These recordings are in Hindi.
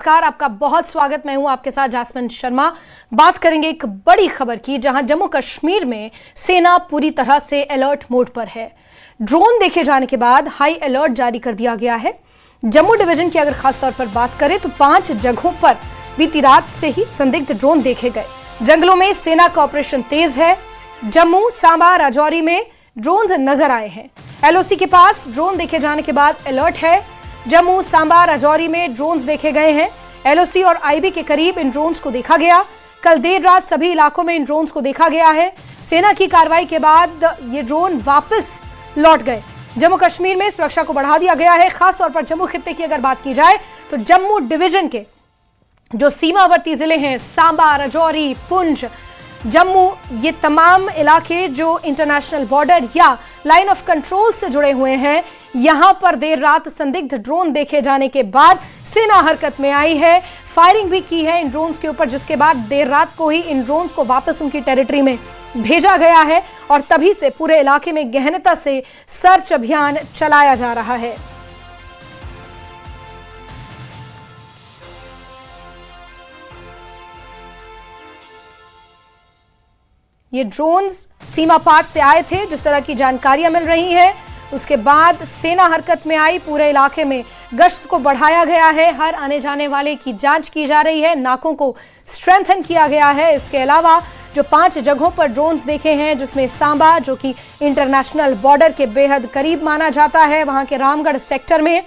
नमस्कार, आपका बहुत स्वागत। मैं हूं आपके साथ जासमिन शर्मा। बात करेंगे एक बड़ी खबर की, जहां जम्मू कश्मीर में सेना पूरी तरह से अलर्ट मोड पर है। ड्रोन देखे जाने के बाद हाई अलर्ट जारी कर दिया गया है। जम्मू डिवीजन की अगर खासतौर पर बात करें तो 5 जगहों पर बीती रात से ही संदिग्ध ड्रोन देखे गए। जंगलों में सेना का ऑपरेशन तेज है। जम्मू, सांबा, राजौरी में ड्रोन नजर आए हैं। एलओसी के पास ड्रोन देखे जाने के बाद अलर्ट है। जम्मू, सांबा, राजौरी में ड्रोन्स देखे गए हैं। एलओसी और आईबी के करीब इन ड्रोन्स को देखा गया। कल देर रात सभी इलाकों में इन ड्रोन्स को देखा गया है। सेना की कार्रवाई के बाद ये ड्रोन वापस लौट गए। जम्मू कश्मीर में सुरक्षा को बढ़ा दिया गया है। खासतौर पर जम्मू खित्ते की अगर बात की जाए तो जम्मू डिवीजन के जो सीमावर्ती जिले हैं, सांबा, राजौरी, पुंछ, जम्मू, ये तमाम इलाके जो इंटरनेशनल बॉर्डर या लाइन ऑफ कंट्रोल से जुड़े हुए हैं, यहां पर देर रात संदिग्ध ड्रोन देखे जाने के बाद सेना हरकत में आई है। फायरिंग भी की है इन ड्रोन्स के ऊपर, जिसके बाद देर रात को ही इन ड्रोन्स को वापस उनकी टेरिटरी में भेजा गया है और तभी से पूरे इलाके में गहनता से सर्च अभियान चलाया जा रहा है। ये ड्रोन्स सीमा पार से आए थे, जिस तरह की जानकारियां मिल रही हैं। उसके बाद सेना हरकत में आई। पूरे इलाके में गश्त को बढ़ाया गया है। हर आने जाने वाले की जांच की जा रही है। नाकों को स्ट्रेंथन किया गया है। इसके अलावा जो 5 जगहों पर ड्रोन्स देखे हैं, जिसमें सांबा, जो कि इंटरनेशनल बॉर्डर के बेहद करीब माना जाता है, वहां के रामगढ़ सेक्टर में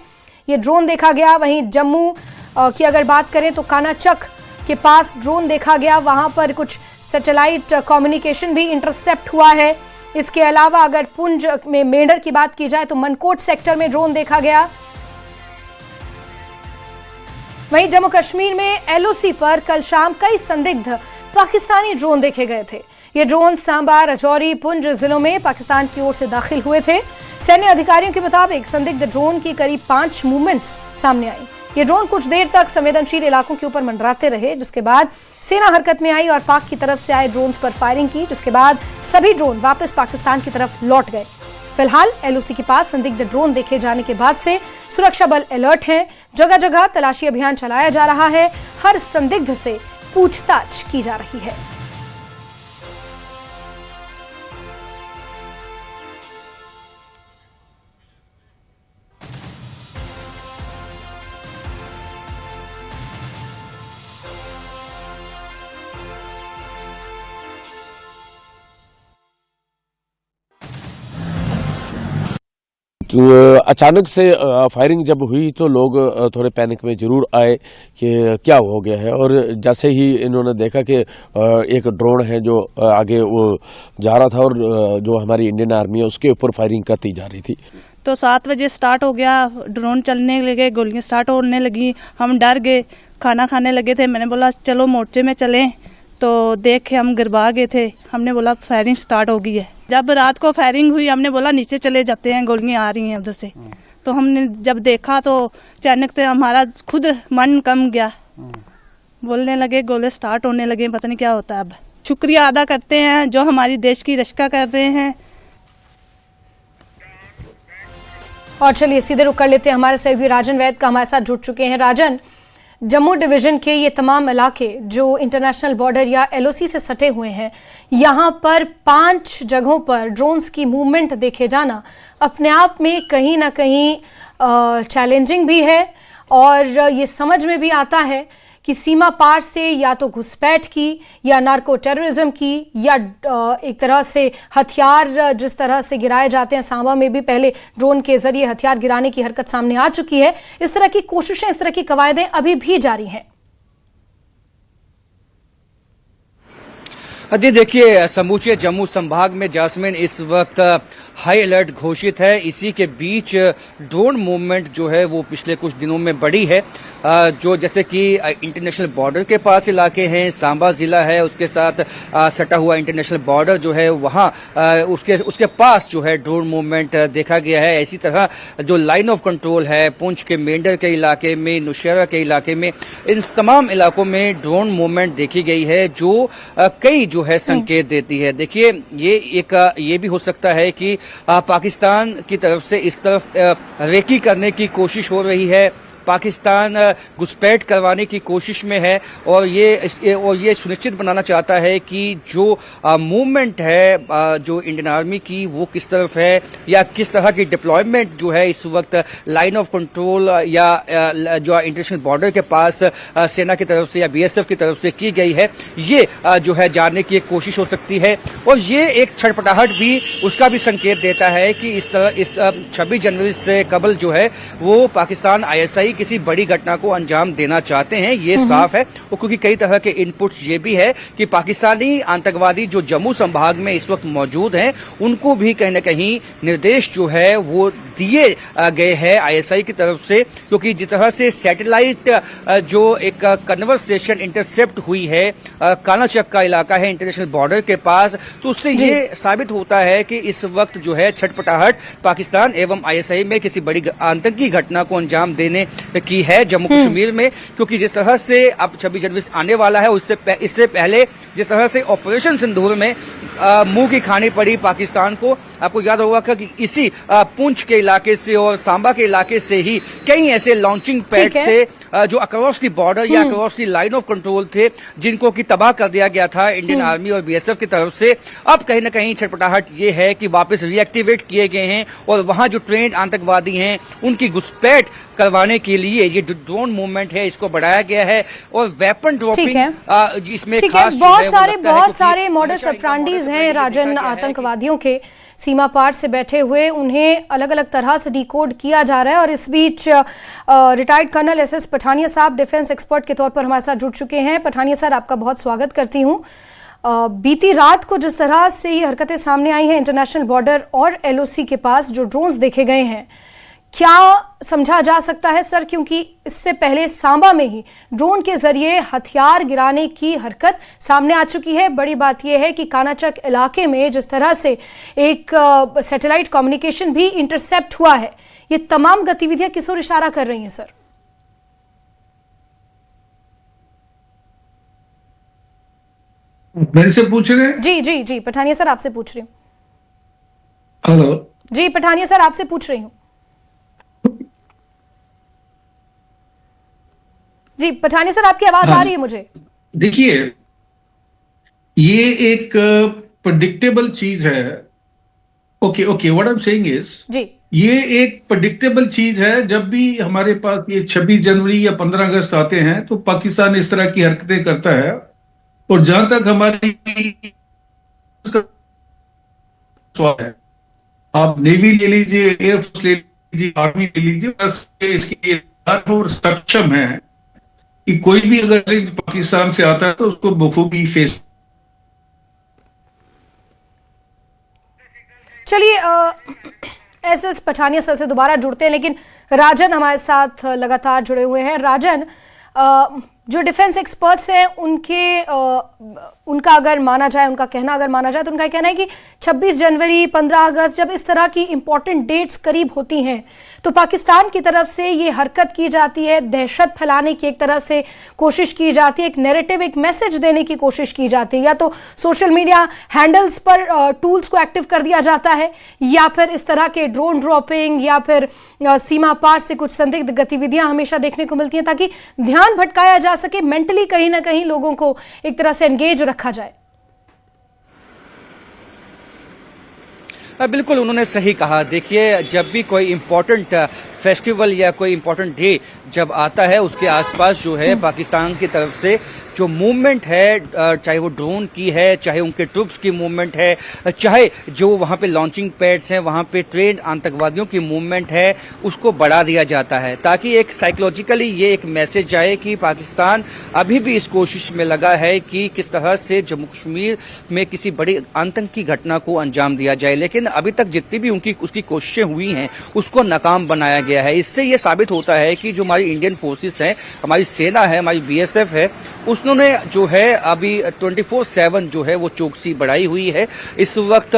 ये ड्रोन देखा गया। वहीं जम्मू की अगर बात करें तो कानाचक के पास ड्रोन देखा गया। वहां पर कुछ सैटेलाइट कम्युनिकेशन भी इंटरसेप्ट हुआ है। इसके अलावा अगर पुंछ में मेंढर की बात की जाए तो मनकोट सेक्टर में ड्रोन देखा गया। वहीं जम्मू कश्मीर में एलओसी पर कल शाम कई संदिग्ध पाकिस्तानी ड्रोन देखे गए थे। ये ड्रोन सांबा, राजौरी, पुंछ जिलों में पाकिस्तान की ओर से दाखिल हुए थे। सैन्य अधिकारियों के मुताबिक संदिग्ध ड्रोन की करीब 5 मूवमेंट्स सामने आई। ये ड्रोन कुछ देर तक संवेदनशील इलाकों के ऊपर मंडराते रहे, जिसके बाद सेना हरकत में आई और पाक की तरफ से आए ड्रोन्स पर फायरिंग की, जिसके बाद सभी ड्रोन वापस पाकिस्तान की तरफ लौट गए। फिलहाल एलओसी के पास संदिग्ध ड्रोन देखे जाने के बाद से सुरक्षा बल अलर्ट हैं। जगह जगह तलाशी अभियान चलाया जा रहा है। हर संदिग्ध से पूछताछ की जा रही है। तो अचानक से फायरिंग जब हुई तो लोग थोड़े पैनिक में जरूर आए कि क्या हो गया है। और जैसे ही इन्होंने देखा कि एक ड्रोन है जो आगे वो जा रहा था और जो हमारी इंडियन आर्मी है उसके ऊपर फायरिंग करती जा रही थी, तो 7 बजे स्टार्ट हो गया। ड्रोन चलने लगे, गोलियां स्टार्ट होने लगी। हम डर गए, खाना खाने लगे थे। मैंने बोला चलो मोर्चे में चलें, तो देख के हम गिरबा गए थे। हमने बोला फायरिंग स्टार्ट हो गई है। जब रात को फायरिंग हुई, हमने बोला नीचे चले जाते हैं, गोलियां आ रही हैं उधर से। तो हमने जब देखा तो अचानक से हमारा खुद मन कम गया। बोलने लगे, गोले स्टार्ट होने लगे, पता नहीं क्या होता है। अब शुक्रिया अदा करते हैं जो हमारी देश की रक्षा कर रहे हैं। और चलिए सीधे रुक कर लेते हैं। हमारे सहयोगी राजन वैद का हमारे साथ जुड़ चुके हैं। राजन, जम्मू डिवीजन के ये तमाम इलाके जो इंटरनेशनल बॉर्डर या एलओसी से सटे हुए हैं, यहाँ पर 5 जगहों पर ड्रोन्स की मूवमेंट देखे जाना अपने आप में कहीं ना कहीं चैलेंजिंग भी है और ये समझ में भी आता है कि सीमा पार से या तो घुसपैठ की या नार्को टेररिज्म की या एक तरह से हथियार जिस तरह से गिराए जाते हैं। सांबा में भी पहले ड्रोन के जरिए हथियार गिराने की हरकत सामने आ चुकी है। इस तरह की कोशिशें, इस तरह की कवायदें अभी भी जारी हैं। जी देखिए, समूचे जम्मू संभाग में जासमिन इस वक्त हाई अलर्ट घोषित है। इसी के बीच ड्रोन मूवमेंट जो है वो पिछले कुछ दिनों में बढ़ी है। जो जैसे कि इंटरनेशनल बॉर्डर के पास इलाके हैं, सांबा जिला है, उसके साथ सटा हुआ इंटरनेशनल बॉर्डर जो है वहां उसके पास जो है ड्रोन मूवमेंट देखा गया है। इसी तरह जो लाइन ऑफ कंट्रोल है, पुंछ के मेंढर के इलाके में, नौशेरा के इलाके में, इन तमाम इलाकों में ड्रोन मूवमेंट देखी गई है, जो कई जो है संकेत देती है। देखिए, ये भी हो सकता है कि पाकिस्तान की तरफ से इस तरफ रेकी करने की कोशिश हो रही है पाकिस्तान घुसपैठ करवाने की कोशिश में है और ये सुनिश्चित बनाना चाहता है कि जो मूवमेंट है जो इंडियन आर्मी की वो किस तरफ है या किस तरह की डिप्लॉयमेंट जो है इस वक्त लाइन ऑफ कंट्रोल या जो इंटरनेशनल बॉर्डर के पास सेना की तरफ से या बीएसएफ की तरफ से की गई है, ये जो है जानने की एक कोशिश हो सकती है। और ये एक छटपटाहट भी उसका भी संकेत देता है कि इस 26 जनवरी से कबल जो है वो पाकिस्तान आईएसआई किसी बड़ी घटना को अंजाम देना चाहते हैं, ये साफ है। और क्योंकि कई तरह के इनपुट्स ये भी है कि पाकिस्तानी आतंकवादी जो जम्मू संभाग में इस वक्त मौजूद हैं उनको भी कहीं न कहीं निर्देश जो है वो दिए गए हैं आईएसआई की तरफ से, क्योंकि जिस तरह से सैटेलाइट जो एक कन्वर्सेशन इंटरसेप्ट हुई है कानाचक का इलाका है इंटरनेशनल बॉर्डर के पास, तो उससे ये साबित होता है कि इस वक्त जो है छटपटाहट पाकिस्तान एवं आईएसआई में किसी बड़ी आतंकी घटना को अंजाम देने की है जम्मू कश्मीर में। क्योंकि जिस तरह से अब 26 जनवरी आने वाला है इससे पहले जिस तरह से ऑपरेशन सिंदूर में मुंह की खानी पड़ी पाकिस्तान को, आपको याद होगा कि इसी पुंछ के इलाके से और सांबा के इलाके से ही कई ऐसे लॉन्चिंग पैड थे जो अक्रॉस दी बॉर्डर या across the line of control थे जिनको की तबाह कर दिया गया था इंडियन आर्मी और बीएसएफ की तरफ से। अब कहीं न कहीं छटपटाहट ये है कि वापस रीएक्टिवेट किए गए हैं और वहां जो ट्रेंड आतंकवादी हैं उनकी घुसपैठ करवाने के लिए ये जो ड्रोन मूवमेंट है इसको बढ़ाया गया है और वेपन ड्रॉपिंग इसमें खास बहुत सारे मॉडस ऑपरेंडीज हैं राजन आतंकवादियों के सीमा पार से बैठे हुए, उन्हें अलग अलग तरह से डिकोड किया जा रहा है। और इस बीच रिटायर्ड कर्नल एसएस पठानिया साहब डिफेंस एक्सपर्ट के तौर पर हमारे साथ जुड़ चुके हैं। पठानिया सर, आपका बहुत स्वागत करती हूं। बीती रात को जिस तरह से ये हरकतें सामने आई हैं इंटरनेशनल बॉर्डर और एलओसी के पास जो ड्रोन्स देखे गए हैं, क्या समझा जा सकता है सर, क्योंकि इससे पहले सांबा में ही ड्रोन के जरिए हथियार गिराने की हरकत सामने आ चुकी है। बड़ी बात यह है कि कानाचक इलाके में जिस तरह से एक सैटेलाइट कम्युनिकेशन भी इंटरसेप्ट हुआ है, ये तमाम गतिविधियां किस ओर इशारा कर रही हैं सर? मेरे से पूछ रहे हैं? जी जी जी, पठानिया सर आपसे पूछ रही हूँ। हेलो जी पठानिया सर आपसे पूछ रही हूँ। जी पठानिया सर, आपकी आवाज आ रही है मुझे? देखिए, ये एक प्रेडिक्टेबल चीज है। Okay, what I am saying is, जी, ये एक प्रेडिक्टेबल चीज है। जब भी हमारे पास ये 26 जनवरी या 15 अगस्त आते हैं तो पाकिस्तान इस तरह की हरकतें करता है। और जहां तक हमारी सवाल है, आप नेवी ले लीजिए, एयरफोर्स ले लीजिए, आर्मी ले लीजिए, बस इसकी और सक्षम है कि कोई भी अगर पाकिस्तान से आता है तो उसको बखूबी फेस। चलिए एसएस पठानिया सर से दोबारा जुड़ते हैं, लेकिन राजन हमारे साथ लगातार जुड़े हुए हैं। राजन, जो डिफेंस एक्सपर्ट्स हैं उनका अगर माना जाए, उनका कहना अगर माना जाए तो उनका कहना है कि 26 जनवरी 15 अगस्त जब इस तरह की इंपॉर्टेंट डेट्स करीब होती हैं तो पाकिस्तान की तरफ से ये हरकत की जाती है, दहशत फैलाने की एक तरह से कोशिश की जाती है, एक नैरेटिव, एक मैसेज देने की कोशिश की जाती है। या तो सोशल मीडिया हैंडल्स पर टूल्स को एक्टिव कर दिया जाता है, या फिर इस तरह के ड्रोन ड्रॉपिंग, या फिर सीमा पार से कुछ संदिग्ध गतिविधियां हमेशा देखने को मिलती हैं ताकि ध्यान भटकाया जा सके, मेंटली कहीं ना कहीं लोगों को एक तरह से एंगेज रखा जाए। बिल्कुल, उन्होंने सही कहा। देखिए, जब भी कोई इम्पोर्टेंट फेस्टिवल या कोई इम्पोर्टेंट डे जब आता है उसके आसपास जो है पाकिस्तान की तरफ से जो मूवमेंट है, चाहे वो ड्रोन की है, चाहे उनके ट्रूप्स की मूवमेंट है, चाहे जो वहाँ पे लॉन्चिंग पैड्स हैं, वहाँ पे ट्रेंड आतंकवादियों की मूवमेंट है, उसको बढ़ा दिया जाता है ताकि एक साइकोलॉजिकली ये एक मैसेज जाए कि पाकिस्तान अभी भी इस कोशिश में लगा है कि किस तरह से जम्मू कश्मीर में किसी बड़ी आतंकी घटना को अंजाम दिया जाए। लेकिन अभी तक जितनी भी उसकी कोशिशें हुई हैं उसको नाकाम बनाया गया है। इससे ये साबित होता है कि जो हमारी इंडियन फोर्सेस हैं, हमारी सेना है, हमारी बीएसएफ है, उन्होंने जो है अभी 24/7 जो है वो चौकसी बढ़ाई हुई है। इस वक्त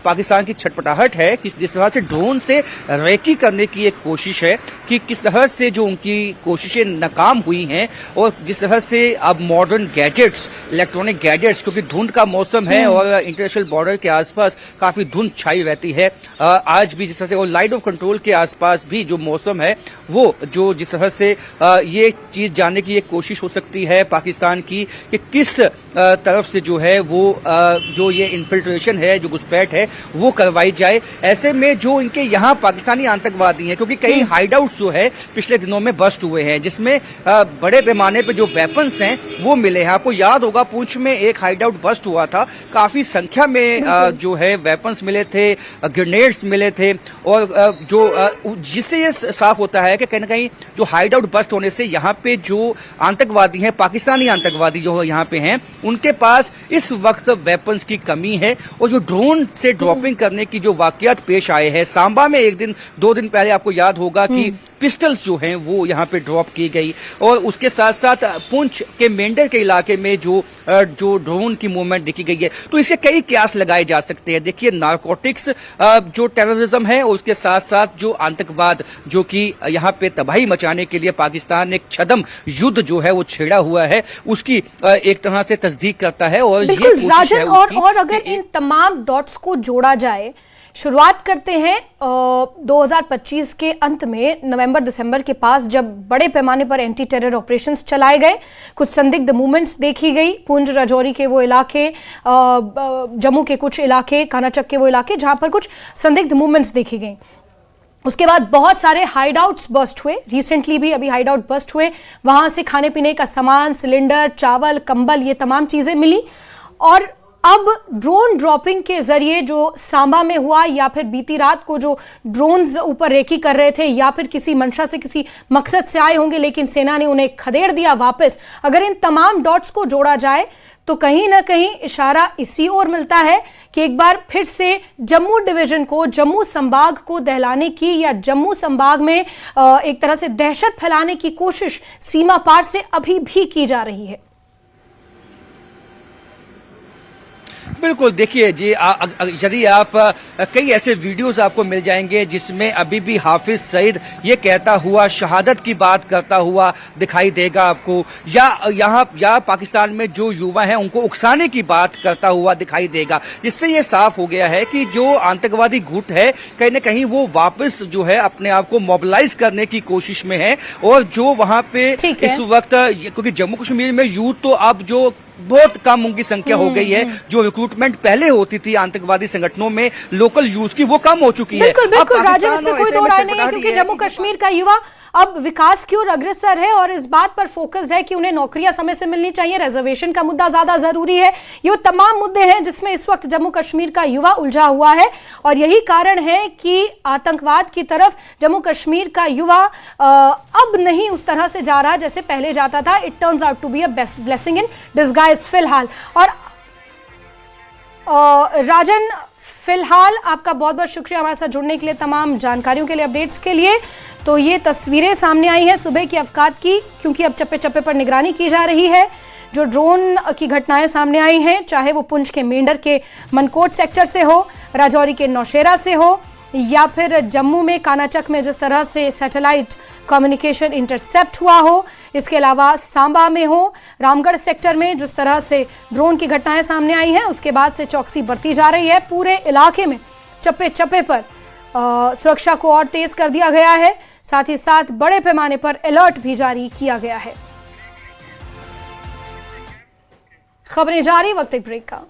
पाकिस्तान की छटपटाहट है कि जिस तरह से ड्रोन से रेकी करने की एक कोशिश है कि किस तरह से जो उनकी कोशिशें नाकाम हुई हैं और जिस तरह से अब मॉडर्न गैजेट्स, इलेक्ट्रॉनिक गैजेट्स, क्योंकि धुंध का मौसम है और इंटरनेशनल बॉर्डर के आसपास काफी धुंध छाई रहती है। आज भी जिस तरह से और लाइन ऑफ कंट्रोल के आसपास भी जो जो मौसम है वो जो जिस तरह से ये चीज जानने की एक कोशिश हो सकती है पाकिस्तान की कि किस तरफ से जो है वो जो ये इन्फिल्ट्रेशन है, जो घुसपैठ है वो करवाई जाए। ऐसे में जो इनके यहाँ पाकिस्तानी आतंकवादी हैं, क्योंकि कई हाइडआउट्स जो है पिछले दिनों में बस्ट हुए हैं जिसमें बड़े पैमाने पे जो वेपन्स हैं वो मिले हैं। आपको याद होगा पुंछ में एक हाइडआउट बस्ट हुआ था, काफी संख्या में जो है वेपन्स मिले थे, ग्रेनेड्स मिले थे, और जिससे ये साफ होता है कि कहीं ना कहीं जो हाइडआउट बस्ट होने से यहाँ पे जो आतंकवादी हैं, पाकिस्तानी आतंकवादी जो यहाँ पे हैं, उनके पास इस वक्त वेपन्स की कमी है। और जो ड्रोन से ड्रॉपिंग करने की जो वाकयात पेश आए हैं, सांबा में एक दिन 2 दिन पहले आपको याद होगा कि पिस्टल्स जो हैं वो यहाँ पे ड्रॉप की गई, और उसके साथ साथ पुंछ के मेंढर के इलाके में जो ड्रोन की मूवमेंट देखी गई है। तो इसके कई कयास लगाए जा सकते हैं। देखिए, नारकोटिक्स जो टेररिज्म है, उसके साथ साथ जो आतंकवाद जो कि यहाँ पे तबाही मचाने के लिए पाकिस्तान ने एक छद्म युद्ध जो है वो छेड़ा हुआ है, उसकी एक तरह से तस्दीक करता है। और ये राजन, और अगर इन तमाम डॉट्स को जोड़ा जाए, शुरुआत करते हैं 2025 के अंत में नवंबर-दिसंबर के पास, जब बड़े पैमाने पर एंटी टेरर ऑपरेशंस चलाए गए, कुछ संदिग्ध मूवमेंट्स देखी गई, पुंछ राजौरी के वो इलाके, जम्मू के कुछ इलाके, कानाचक के वो इलाके जहां पर कुछ संदिग्ध मूवमेंट्स देखी गई। उसके बाद बहुत सारे हाइडआउट्स बस्ट हुए, रिसेंटली भी अभी हाइडआउट बस्ट हुए, वहां से खाने पीने का सामान, सिलेंडर, चावल, कंबल, ये तमाम चीजें मिली। और अब ड्रोन ड्रॉपिंग के जरिए जो सांबा में हुआ, या फिर बीती रात को जो ड्रोन्स ऊपर रेकी कर रहे थे, या फिर किसी मंशा से, किसी मकसद से आए होंगे, लेकिन सेना ने उन्हें खदेड़ दिया वापस। अगर इन तमाम डॉट्स को जोड़ा जाए तो कहीं ना कहीं इशारा इसी ओर मिलता है कि एक बार फिर से जम्मू डिवीजन को, जम्मू संभाग को दहलाने की, या जम्मू संभाग में एक तरह से दहशत फैलाने की कोशिश सीमा पार से अभी भी की जा रही है। बिल्कुल, देखिए जी, यदि आप कई ऐसे वीडियोस आपको मिल जाएंगे जिसमें अभी भी हाफिज सईद ये कहता हुआ, शहादत की बात करता हुआ दिखाई देगा आपको, या पाकिस्तान में जो युवा हैं उनको उकसाने की बात करता हुआ दिखाई देगा। इससे ये साफ हो गया है कि जो आतंकवादी गुट है कहीं ना कहीं वो वापस जो है अपने आप को मोबिलाइज करने की कोशिश में है। और जो वहां पे इस वक्त, क्योंकि जम्मू कश्मीर में यूथ तो अब जो बहुत कम उनकी संख्या हो गई है, जो रिक्रूटमेंट पहले होती थी आतंकवादी संगठनों में लोकल यूथ की, वो कम हो चुकी है। बिल्कुल राजन, इसमें कोई दो राय नहीं है, क्योंकि जम्मू कश्मीर का युवा अब विकास की ओर अग्रसर है और इस बात पर फोकस है कि उन्हें नौकरियां समय से मिलनी चाहिए, रिजर्वेशन का मुद्दा ज्यादा जरूरी है। ये तमाम मुद्दे हैं जिसमें इस वक्त जम्मू कश्मीर का युवा उलझा हुआ है, और यही कारण है कि आतंकवाद की तरफ जम्मू कश्मीर का युवा अब नहीं उस तरह से जा रहा जैसे पहले जाता था। It turns out to be a blessing in disguise फिलहाल। और राजन, फिलहाल आपका बहुत बहुत शुक्रिया हमारे साथ जुड़ने के लिए, तमाम जानकारियों के लिए, अपडेट्स के लिए। तो ये तस्वीरें सामने आई हैं सुबह की अवकात की, क्योंकि अब चप्पे चप्पे पर निगरानी की जा रही है। जो ड्रोन की घटनाएं सामने आई हैं, चाहे वो पुंछ के मेंढर के मनकोट सेक्टर से हो, राजौरी के नौशेरा से हो, या फिर जम्मू में कानाचक में जिस तरह से सैटेलाइट कम्युनिकेशन इंटरसेप्ट हुआ हो, इसके अलावा सांबा में हो, रामगढ़ सेक्टर में जिस तरह से ड्रोन की घटनाएं सामने आई हैं, उसके बाद से चौकसी बढ़ती जा रही है। पूरे इलाके में चप्पे चप्पे पर सुरक्षा को और तेज कर दिया गया है, साथ ही साथ बड़े पैमाने पर अलर्ट भी जारी किया गया है। खबरें जारी, वक्त एक ब्रेक का।